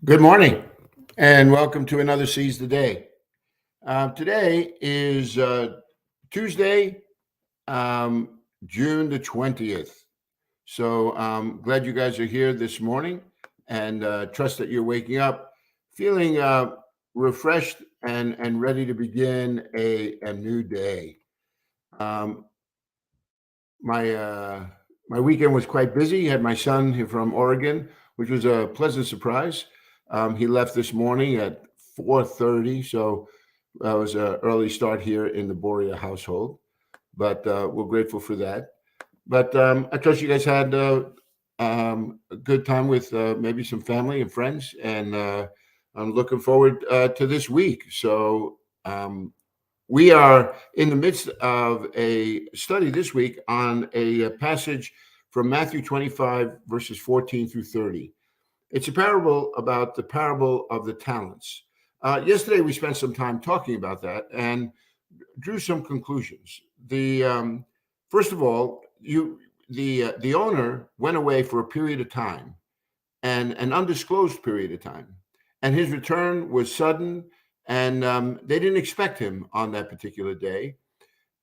Good morning and welcome to another Seize the Day. Today is Tuesday, June the 20th. So glad you guys are here this morning and trust that you're waking up feeling refreshed and ready to begin a new day. Um, my my weekend was quite busy. Had my son here from Oregon, which was a pleasant surprise. He left this morning at 4:30, so it was an early start here in the Boria household. But we're grateful for that. But I trust you guys had a good time with maybe some family and friends, and I'm looking forward to this week. So. We are in the midst of a study this week on a passage from Matthew 25, verses 14 through 30. It's a parable about the parable of the talents. Yesterday, we spent some time talking about that and drew some conclusions. First of all, the owner went away for a period of time, and an undisclosed period of time. And his return was sudden, and they didn't expect him on that particular day.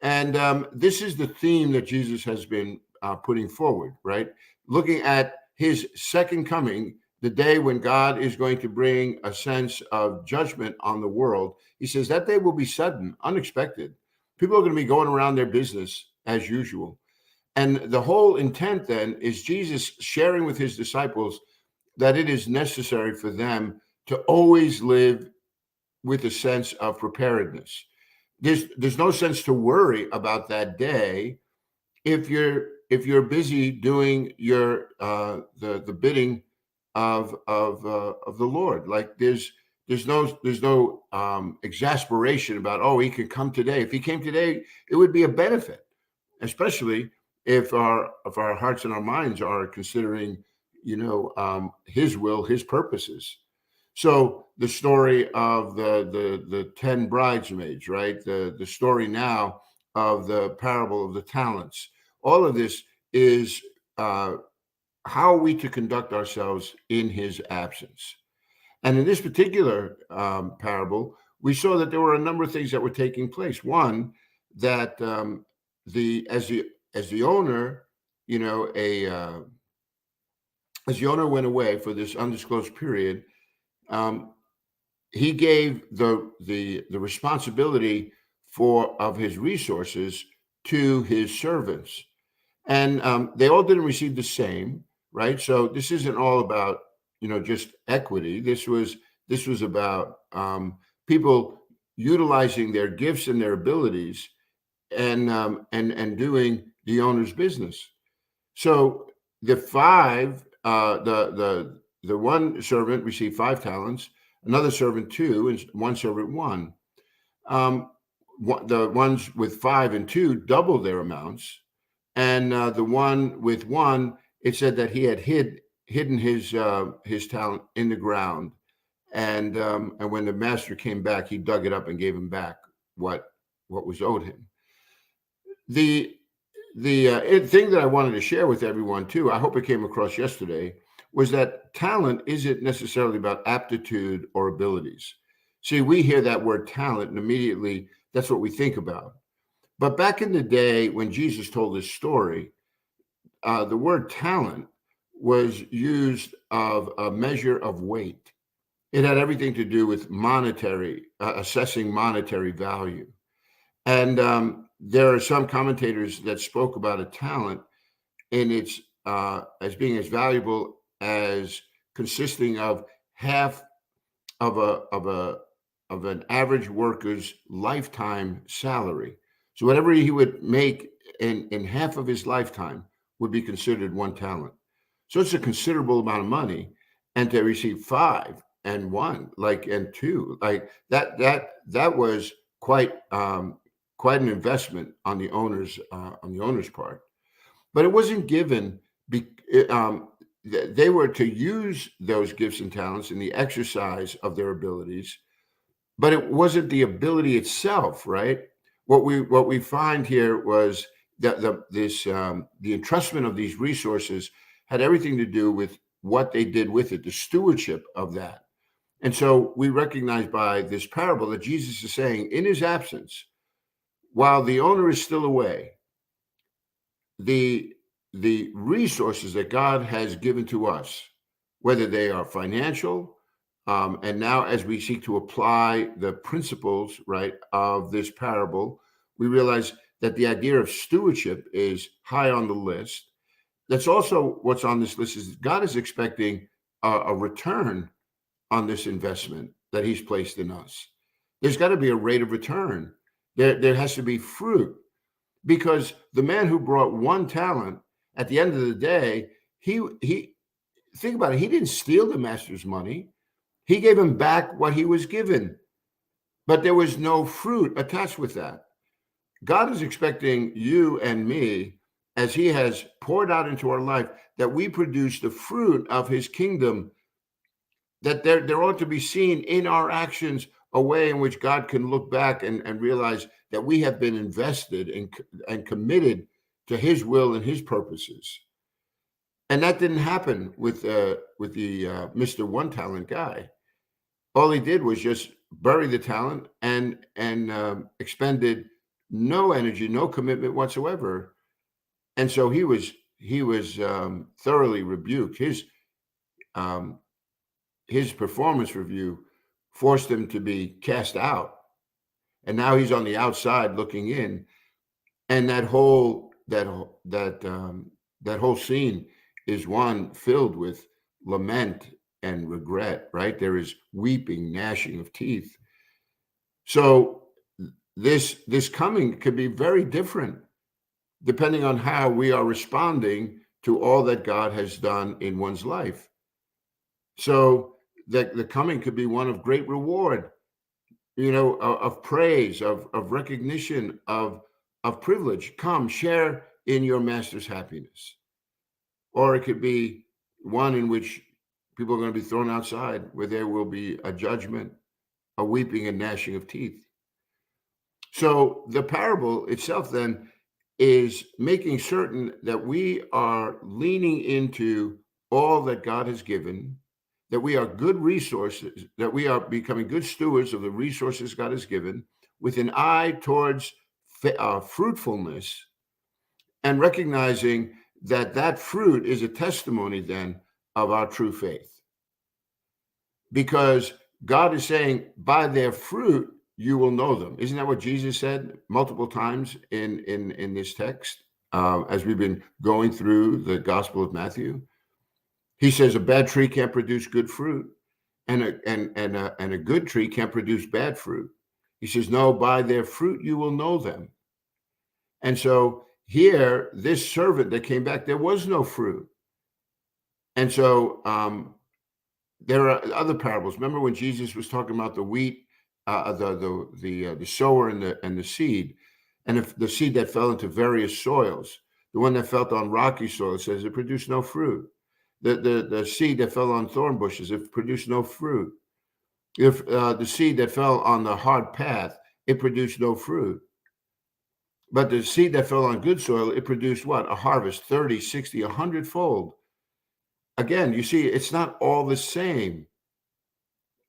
And this is the theme that Jesus has been putting forward, right? Looking at his second coming, the day when God is going to bring a sense of judgment on the world. He says that day will be sudden, unexpected. People are going to be going around their business as usual. And the whole intent then is Jesus sharing with his disciples that it is necessary for them to always live with a sense of preparedness. There's no sense to worry about that day if you're busy doing your the bidding of the Lord. Like there's no exasperation about, oh, he could come today. If he came today, it would be a benefit, especially if our hearts and our minds are considering his will, his purposes. So the story of the 10 bridesmaids, right? The story now of the parable of the talents. All of this is how are we to conduct ourselves in his absence. And in this particular parable, we saw that there were a number of things that were taking place. One, that the as the owner, you know, a as the owner went away for this undisclosed period, um, he gave the responsibility for of his resources to his servants, and they all didn't receive the same, right? So this isn't all about just equity. This was about people utilizing their gifts and their abilities and doing the owner's business. So the five, the one servant received 5 talents, another servant 2, and one servant 1. Um, the ones with 5 and 2 doubled their amounts, and the one with 1, it said that he had hidden his talent in the ground, and when the master came back, he dug it up and gave him back what was owed him. The thing that I wanted to share with everyone too, I hope it came across yesterday, was that talent isn't necessarily about aptitude or abilities. See, we hear that word talent and immediately that's what we think about. But back in the day when Jesus told this story, the word talent was used of a measure of weight. It had everything to do with monetary, assessing monetary value. And there are some commentators that spoke about a talent in its as being as valuable as consisting of half of an average worker's lifetime salary. So whatever he would make in half of his lifetime would be considered 1 talent. So it's a considerable amount of money, and to receive 5 and 1, like, and 2, like that was quite an investment on the owner's part. But it wasn't given. They were to use those gifts and talents in the exercise of their abilities, but it wasn't the ability itself, right? What we find here was that the entrustment of these resources had everything to do with what they did with it, the stewardship of that. And so we recognize by this parable that Jesus is saying, in his absence, while the owner is still away, the resources that God has given to us, whether they are financial, and now as we seek to apply the principles, right, of this parable, we realize that the idea of stewardship is high on the list. That's also what's on this list is God is expecting a return on this investment that he's placed in us. There's got to be a rate of return. There has to be fruit, because the man who brought 1 talent, at the end of the day, he think about it, he didn't steal the master's money. He gave him back what he was given, but there was no fruit attached with that. God is expecting you and me, as he has poured out into our life, that we produce the fruit of his kingdom, that there ought to be seen in our actions a way in which God can look back and realize that we have been invested and committed to his will and his purposes. And that didn't happen with the Mr. 1 talent guy. All he did was just bury the talent and expended no energy, no commitment whatsoever. And so he was thoroughly rebuked. His performance review forced him to be cast out, and now he's on the outside looking in. And that whole scene is one filled with lament and regret, right? There is weeping, gnashing of teeth. So this coming could be very different depending on how we are responding to all that God has done in one's life. So that the coming could be one of great reward, of praise, of recognition, of privilege. Come, share in your master's happiness. Or it could be one in which people are going to be thrown outside, where there will be a judgment, a weeping and gnashing of teeth. So the parable itself then is making certain that we are leaning into all that God has given, that we are good resources, that we are becoming good stewards of the resources God has given, with an eye towards fruitfulness, and recognizing that fruit is a testimony then of our true faith. Because God is saying, by their fruit, you will know them. Isn't that what Jesus said multiple times in this text, as we've been going through the Gospel of Matthew? He says a bad tree can't produce good fruit, and a good tree can't produce bad fruit. He says, no, by their fruit you will know them. And so here, this servant that came back, there was no fruit. And so there are other parables. Remember when Jesus was talking about the wheat, the sower and the seed, and if the seed that fell into various soils, the one that fell on rocky soil, says it produced no fruit. The seed that fell on thorn bushes, it produced no fruit. If the seed that fell on the hard path, it produced no fruit. But the seed that fell on good soil, it produced what? A harvest, 30, 60, 100-fold. Again, you see, it's not all the same.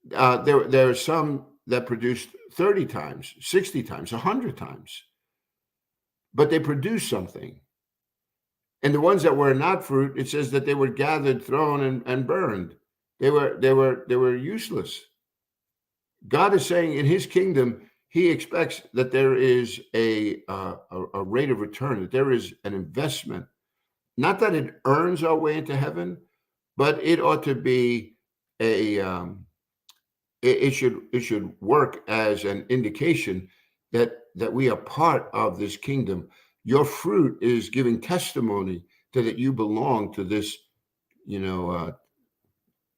There are some that produced 30 times, 60 times, 100 times, but they produced something. And the ones that were not fruit, it says that they were gathered, thrown, and burned. They were useless. God is saying in his kingdom, he expects that there is a rate of return, that there is an investment. Not that it earns our way into heaven, but it ought to be it should work as an indication that we are part of this kingdom. Your fruit is giving testimony that you belong to this, to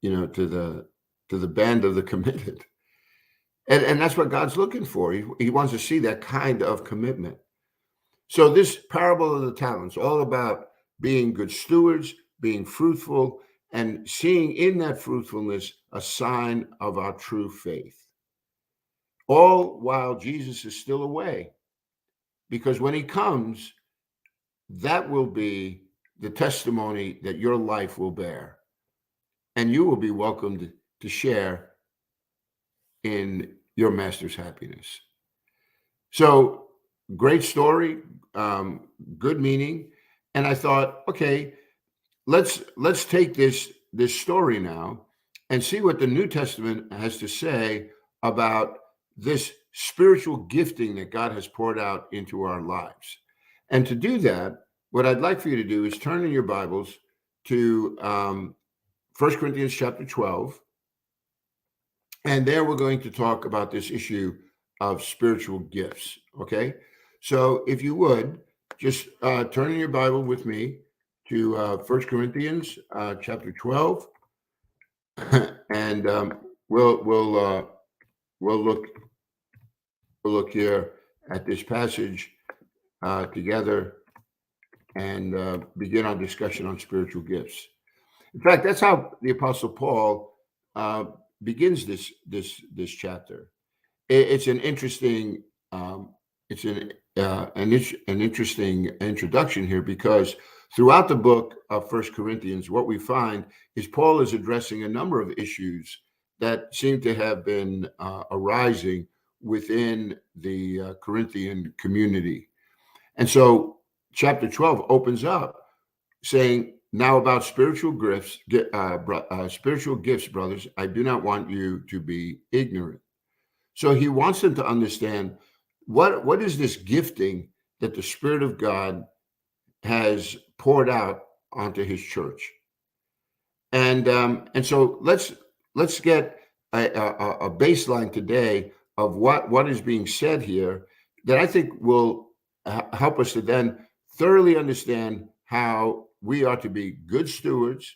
the band of the committed. And that's what God's looking for. He wants to see that kind of commitment. So this parable of the talents, all about being good stewards, being fruitful, and seeing in that fruitfulness a sign of our true faith. All while Jesus is still away. Because when he comes, that will be the testimony that your life will bear. And you will be welcomed to share in your master's happiness. So great story, good meaning. And I thought, okay, let's take this story now and see what the New Testament has to say about this spiritual gifting that God has poured out into our lives. And to do that, what I'd like for you to do is turn in your Bibles to 1 Corinthians chapter 12. And there we're going to talk about this issue of spiritual gifts. Okay. So if you would just turn in your Bible with me to 1 Corinthians chapter 12. And we'll look here at this passage together and begin our discussion on spiritual gifts. In fact, that's how the Apostle Paul begins this chapter. It's an interesting an interesting introduction here, because throughout the book of 1 Corinthians, what we find is Paul is addressing a number of issues that seem to have been arising within the Corinthian community. And so chapter 12 opens up saying, now about spiritual gifts, brothers, I do not want you to be ignorant. So he wants them to understand what is this gifting that the Spirit of God has poured out onto his church. And so let's get a baseline today of what is being said here that I think will help us to then thoroughly understand how we are to be good stewards,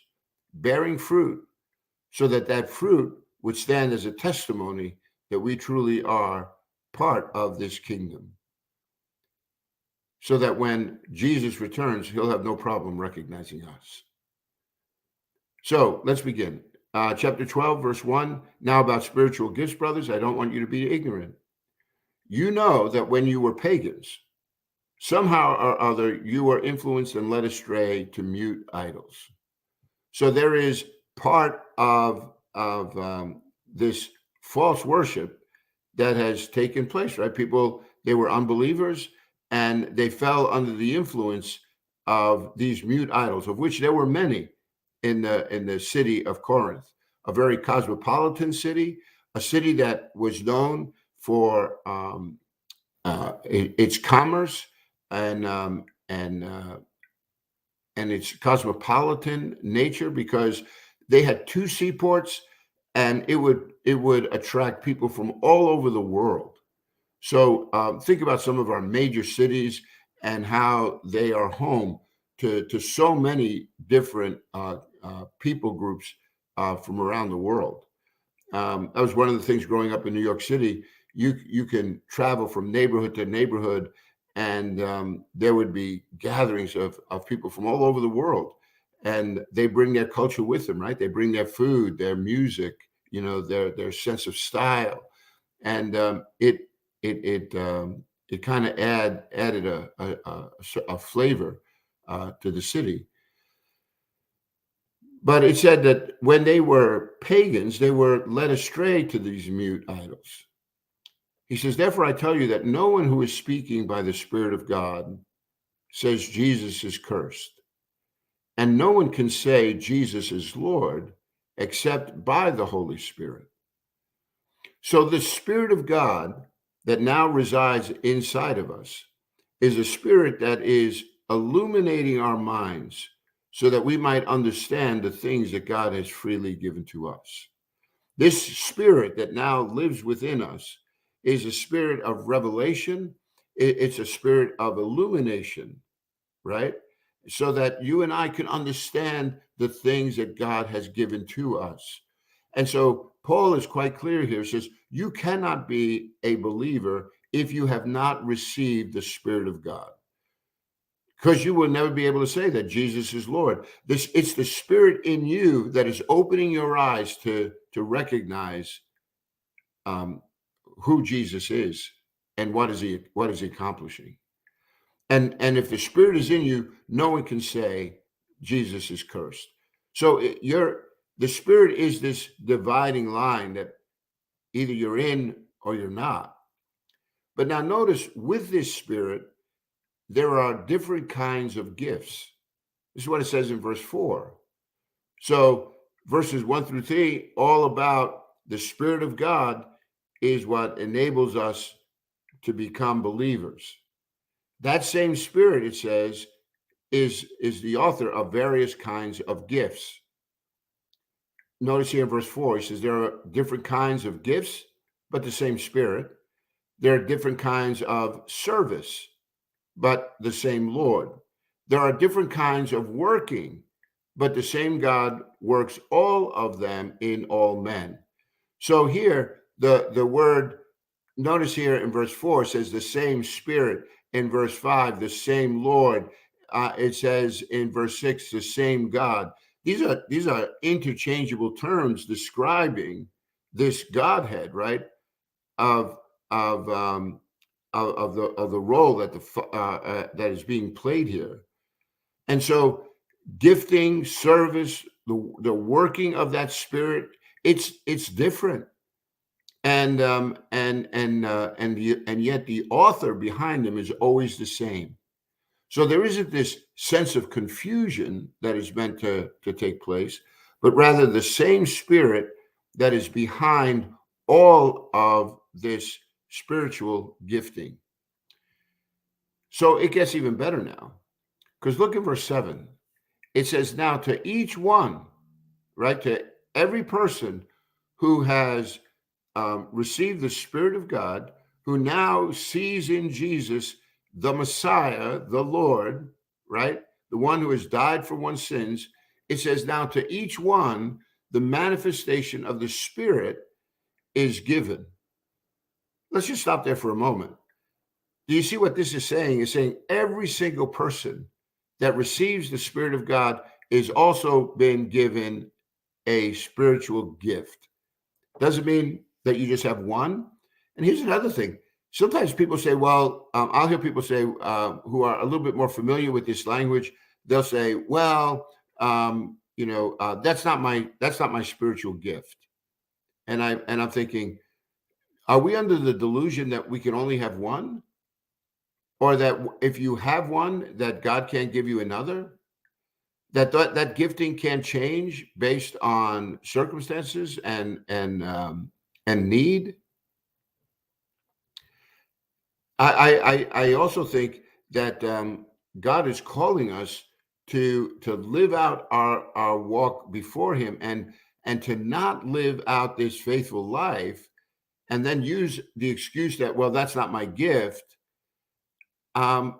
bearing fruit, so that fruit would stand as a testimony that we truly are part of this kingdom, so that when Jesus returns, he'll have no problem recognizing us. So let's begin. Chapter 12, verse 1. Now about spiritual gifts, brothers, I don't want you to be ignorant. You know that when you were pagans, somehow or other, you were influenced and led astray to mute idols. So there is part of this false worship that has taken place, right? People, they were unbelievers, and they fell under the influence of these mute idols, of which there were many in the city of Corinth, a very cosmopolitan city, a city that was known for its commerce and its cosmopolitan nature, because they had 2 seaports, and it would attract people from all over the world. So think about some of our major cities and how they are home to so many different people groups from around the world. That was one of the things growing up in New York City. You can travel from neighborhood to neighborhood, and there would be gatherings of people from all over the world, and they bring their culture with them, right? They bring their food, their music, their sense of style, and it kind of added a flavor to the city. But it said that when they were pagans, they were led astray to these mute idols. He says, therefore, I tell you that no one who is speaking by the Spirit of God says Jesus is cursed. And no one can say Jesus is Lord except by the Holy Spirit. So the Spirit of God that now resides inside of us is a spirit that is illuminating our minds so that we might understand the things that God has freely given to us. This spirit that now lives within us is a spirit of revelation. It's a spirit of illumination, right? So that you and I can understand the things that God has given to us. And so Paul is quite clear here. He says, you cannot be a believer if you have not received the Spirit of God, because you will never be able to say that Jesus is Lord. It's the Spirit in you that is opening your eyes to recognize who Jesus is and what is he accomplishing. And if the Spirit is in you, no one can say Jesus is cursed. So the Spirit is this dividing line that Either you're in or you're not. But now notice with this Spirit, there are different kinds of gifts. This is what it says in verse 4. So verses 1 through 3, all about the Spirit of God is what enables us to become believers. That same Spirit, it says, is the author of various kinds of gifts. Notice here in verse 4, he says there are different kinds of gifts, but the same Spirit. There are different kinds of service, but the same Lord. There are different kinds of working, but the same God works all of them in all men. So here, the word, notice here in verse 4 says the same Spirit. In verse 5, the same Lord. It says in verse 6, the same God. These are interchangeable terms describing this Godhead, right? Of the role that that is being played here. And so gifting, service, the working of that Spirit, it's different. And yet the author behind them is always the same. So there isn't this sense of confusion that is meant to take place, but rather the same Spirit that is behind all of this spiritual gifting. So it gets even better now, because look at verse 7. It says, now to each one, right, to every person who has received the Spirit of God, who now sees in Jesus the Messiah, the Lord, right, the one who has died for one's sins, it says, now to each one, the manifestation of the Spirit is given. Let's just stop there for a moment. Do you see what this is saying? It's saying every single person that receives the Spirit of God is also been given a spiritual gift. Doesn't mean that you just have one. And here's another thing. Sometimes people say, well, I'll hear people say who are a little bit more familiar with this language. They'll say, well, that's not my spiritual gift. And I'm thinking, are we under the delusion that we can only have one? Or that if you have one, that God can't give you another? That gifting can change based on circumstances and need. I also think that God is calling us to live out our walk before Him and to not live out this faithful life and then use the excuse that, well, that's not my gift. I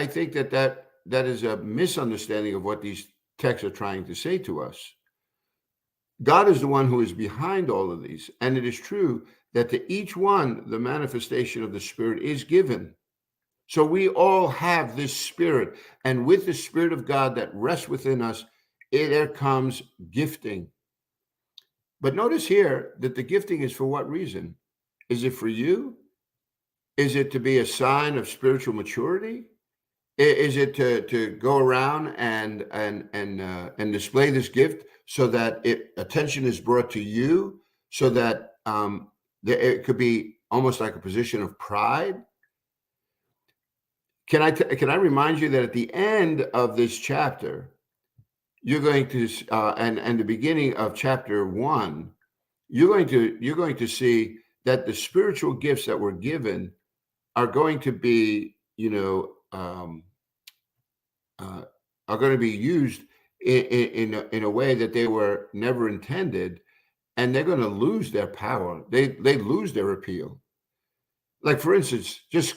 think that is a misunderstanding of what these texts are trying to say to us. God is the one who is behind all of these. And it is true that to each one, the manifestation of the Spirit is given. So we all have this Spirit. And with the Spirit of God that rests within us, there comes gifting. But notice here that the gifting is for what reason? Is it for you? Is it to be a sign of spiritual maturity? Is it to go around and display this gift so that attention is brought to you, so that it could be almost like a position of pride? Can I remind you that at the end of this chapter, you're going to and the beginning of chapter 1, you're going to see that the spiritual gifts that were given are going to be, are going to be used in a way that they were never intended, and they're going to lose their power. They lose their appeal. Like, for instance, just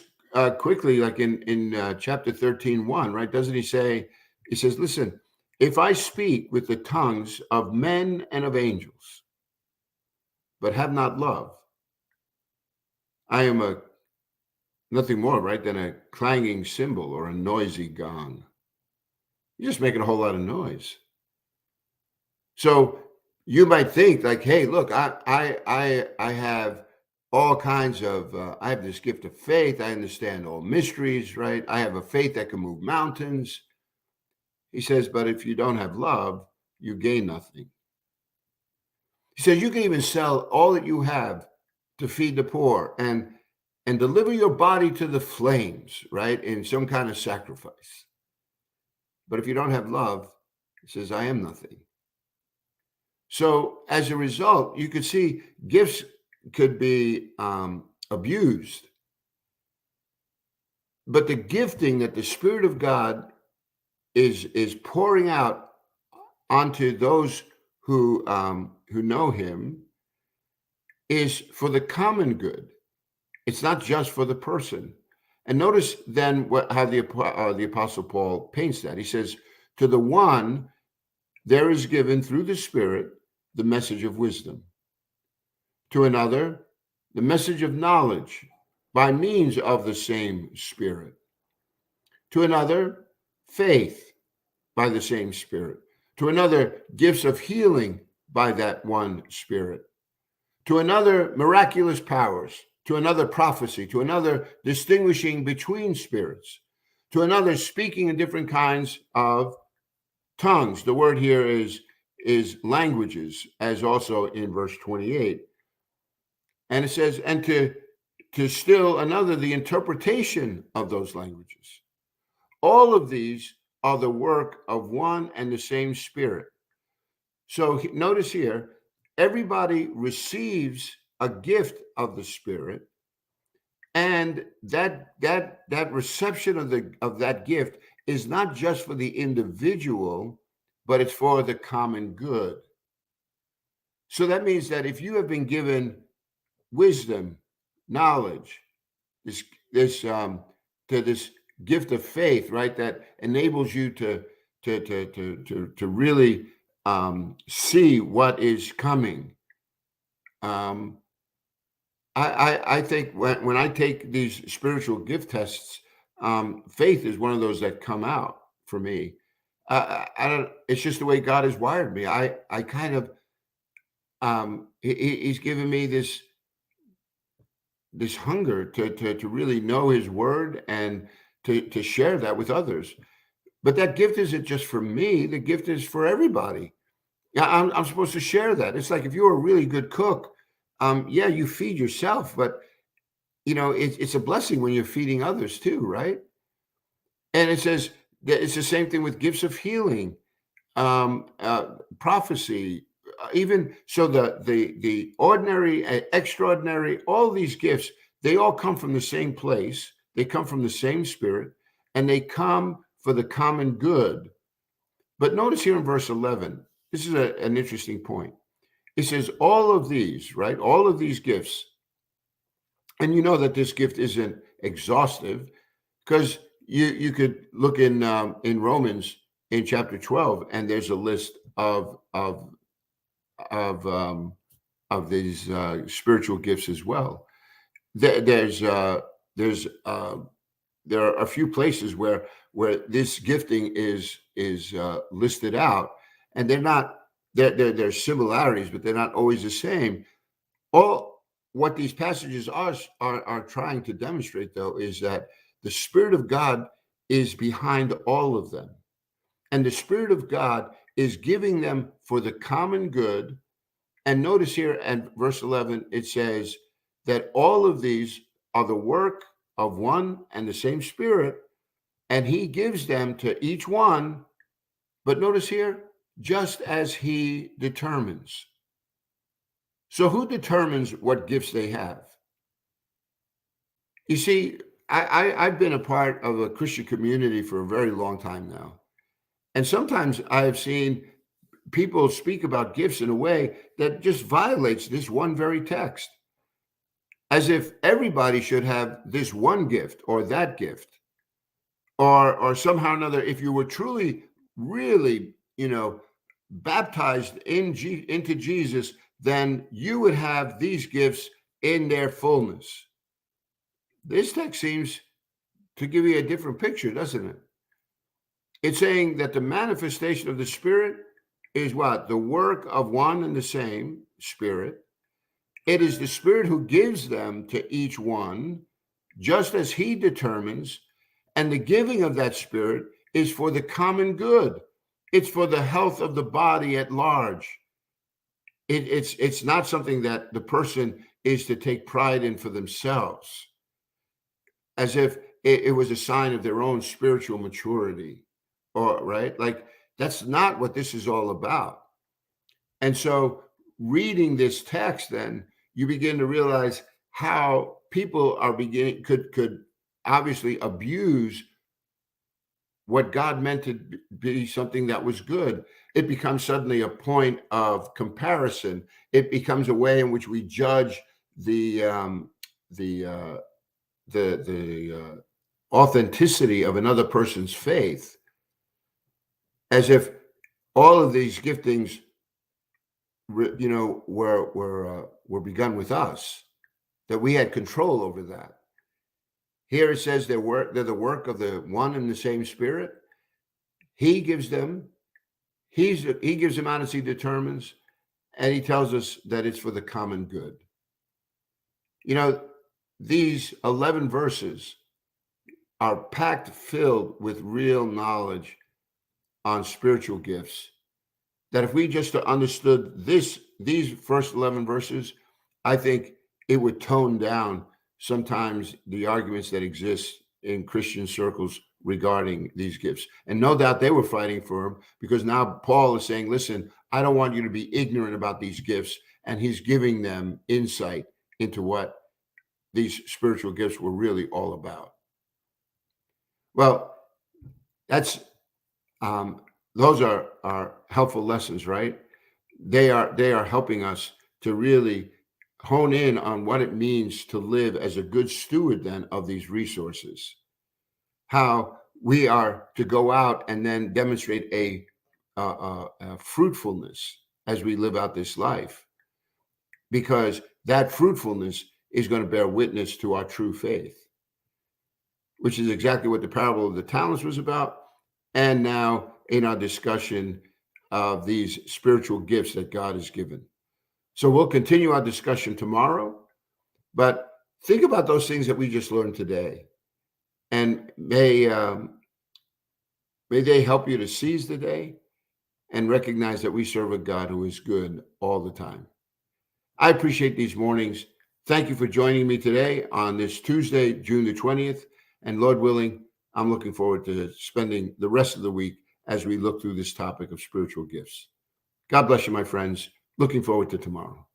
quickly, like in chapter 13:1, right? Doesn't he say? He says, "Listen, if I speak with the tongues of men and of angels, but have not love, I am nothing more, right, than a clanging cymbal or a noisy gong." You're just making a whole lot of noise. So you might think like, hey, look, I have all kinds of, I have this gift of faith. I understand all mysteries, right? I have a faith that can move mountains. He says, but if you don't have love, you gain nothing. He says you can even sell all that you have to feed the poor and deliver your body to the flames, right? In some kind of sacrifice. But if you don't have love, he says, I am nothing. So as a result, you could see gifts could be abused. But the gifting that the Spirit of God is pouring out onto those who know Him is for the common good. It's not just for the person. And notice then how the Apostle Paul paints that. He says, to the one, there is given through the Spirit the message of wisdom. To another, the message of knowledge by means of the same Spirit. To another, faith by the same Spirit. To another, gifts of healing by that one Spirit. To another, miraculous powers. To another, prophecy. To another, distinguishing between spirits. To another, speaking in different kinds of tongues. The word here is languages, as also in verse 28. And it says, and to still another, the interpretation of those languages. All of these are the work of one and the same Spirit. So notice here, everybody receives a gift of the Spirit, and that reception of that gift is not just for the individual, but it's for the common good. So that means that if you have been given wisdom, knowledge, this gift of faith, right, that enables you to really see what is coming. I think when I take these spiritual gift tests, faith is one of those that come out for me. I don't. It's just the way God has wired me. I kind of He's given me this hunger to really know His Word and to share that with others. But that gift isn't just for me. The gift is for everybody. Yeah, I'm supposed to share that. It's like if you're a really good cook, yeah, you feed yourself, but it's a blessing when you're feeding others too, right? And it says that it's the same thing with gifts of healing, prophecy, even so the ordinary, extraordinary, all these gifts, they all come from the same place. They come from the same Spirit, and they come for the common good. But notice here in verse 11, this is an interesting point. It says all of these, right? All of these gifts, and you know that this gift isn't exhaustive, because you could look in Romans in chapter 12, and there's a list of these spiritual gifts as well. There are a few places where this gifting is listed out, and they're not. There's similarities, but they're not always the same. All what these passages are trying to demonstrate, though, is that the Spirit of God is behind all of them, and the Spirit of God is giving them for the common good. And notice here at verse 11, it says that all of these are the work of one and the same Spirit, and He gives them to each one. But notice here, just as He determines. So who determines what gifts they have? You see, I've been a part of a Christian community for a very long time now. And sometimes I have seen people speak about gifts in a way that just violates this one very text, as if everybody should have this one gift or that gift, or somehow or another, if you were truly, really, baptized into Jesus, then you would have these gifts in their fullness. This text seems to give you a different picture, doesn't it? It's saying that the manifestation of the Spirit is what? The work of one and the same Spirit. It is the Spirit who gives them to each one, just as He determines, and the giving of that Spirit is for the common good. It's for the health of the body at large. it's not something that the person is to take pride in for themselves, as if it was a sign of their own spiritual maturity, or right, like that's not what this is all about. And so, reading this text, then you begin to realize how people are beginning could obviously abuse what God meant to be something that was good. It becomes suddenly a point of comparison. It becomes a way in which we judge the the uh, authenticity of another person's faith, as if all of these giftings, were begun with us, that we had control over that. Here it says they're the work of the one and the same Spirit. He gives them. He gives them out as he determines, and he tells us that it's for the common good. You know, these 11 verses are packed filled with real knowledge on spiritual gifts, that if we just understood these first 11 verses, I think it would tone down sometimes the arguments that exist in Christian circles regarding these gifts. And no doubt they were fighting for them, because now Paul is saying, listen, I don't want you to be ignorant about these gifts. And he's giving them insight into what these spiritual gifts were really all about. Well, that's those are helpful lessons, right? They are helping us to really hone in on what it means to live as a good steward then of these resources. How we are to go out and then demonstrate a fruitfulness as we live out this life, because that fruitfulness is going to bear witness to our true faith, which is exactly what the parable of the talents was about. And now in our discussion of these spiritual gifts that God has given. So we'll continue our discussion tomorrow, but think about those things that we just learned today, and may they help you to seize the day and recognize that we serve a God who is good all the time. I appreciate these mornings. Thank you for joining me today on this Tuesday, June the 20th. And Lord willing, I'm looking forward to spending the rest of the week as we look through this topic of spiritual gifts. God bless you, my friends. Looking forward to tomorrow.